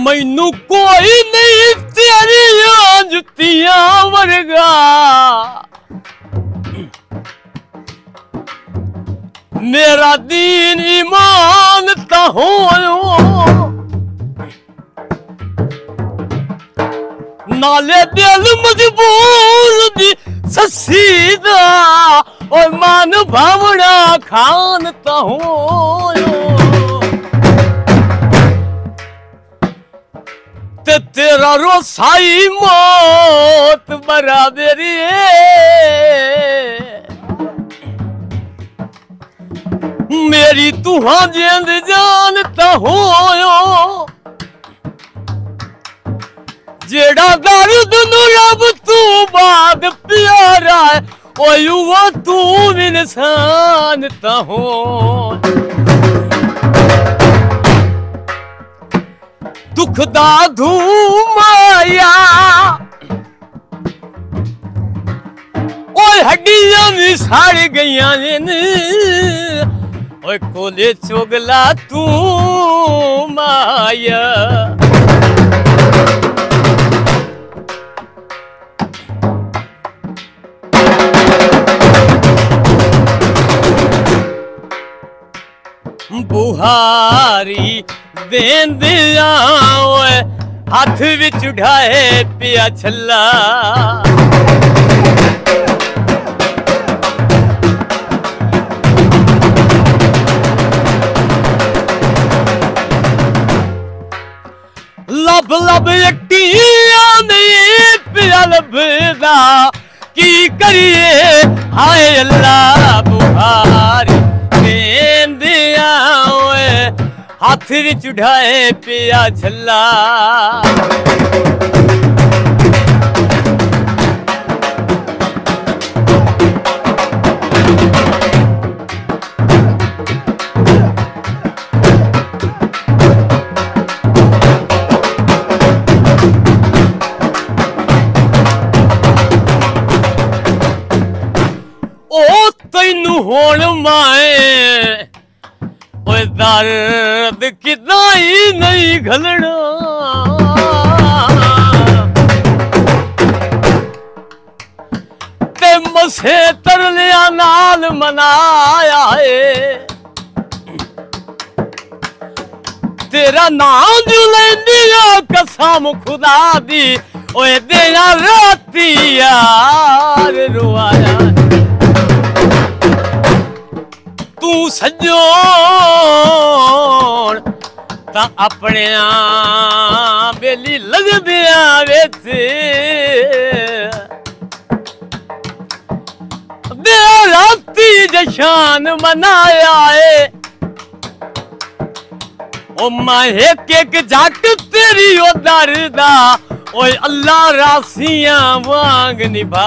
मैनू कोई नहीं तेरिया जुतियां वर्गा मेरा दीन ईमान ता होयो नाले दिल मजबूर दी सस्सी दा और मान भावना खान ता होयो ते तेरा रोसाई मौत बराबरी मेरी तुहां जिंद जानता होयो जेड़ा दर्द नु रब तू बाद प्यारा है ओ युवा तू इंसान ता हो दुख दा धूमाया ओए हड्डियां भी सड़ गईयां ने ओए कोले चुगला तू माया बुहारी देंदिया ओए हाथ विच उठाए पिया छल्ला लब लब अट्टियां नहीं पिया लभदा की करिए हाय अल्लाह बुहारी देंदिया ओए हाथ विच उठाए पिया छल्ला ओ तैनू होण माए ओए दर्द कितना ही नहीं घलना ते मसे तरलिया नाल मनाया है तेरा नाम जो लेंदिया कसम खुदा दी ओए दिया राती यार रुआया तू सजोन ता अपने बेली लगदिया विच दे राती जशान मनाया है ओ मैं एक एक जट तेरी ओ दरदा ओए अल्लाह रासियां वांग निभा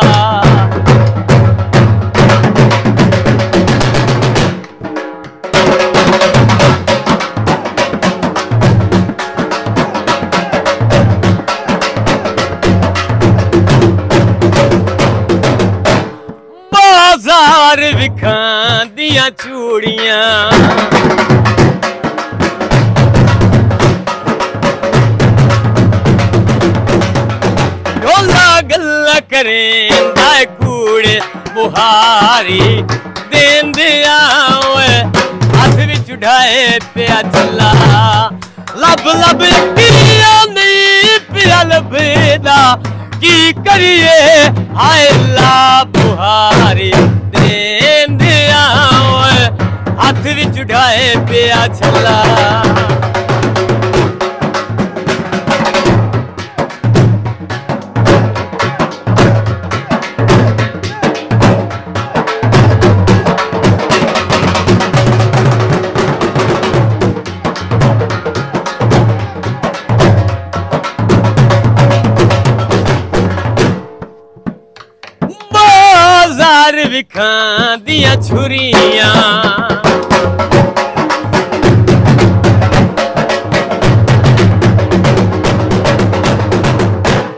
बाजार विखांदियां चूड़ियां ढोला गल्ला करेंदा कूड़े बुहारी देंदिया ओए हाथ विच उठाए पिया छल्ला लब लब पिया नहीं पिया लभदा की करिए हाय ला बुहारी देंदिया ओए हाथ विच उठाए पिया छल्ला विखांदियां छुरियां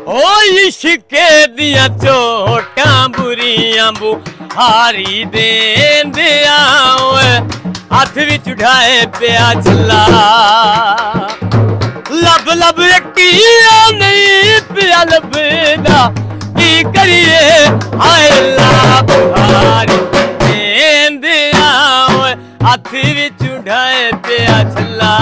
ओ इश्क छिके दिया चोटां बुरियां बुहारी देंदिया हथ विच उठाए पिया चला लब लब रखिया नहीं पिया लभदा की करिए हाय ला बुहारी देंदिया हथ विच उठाए पिया चला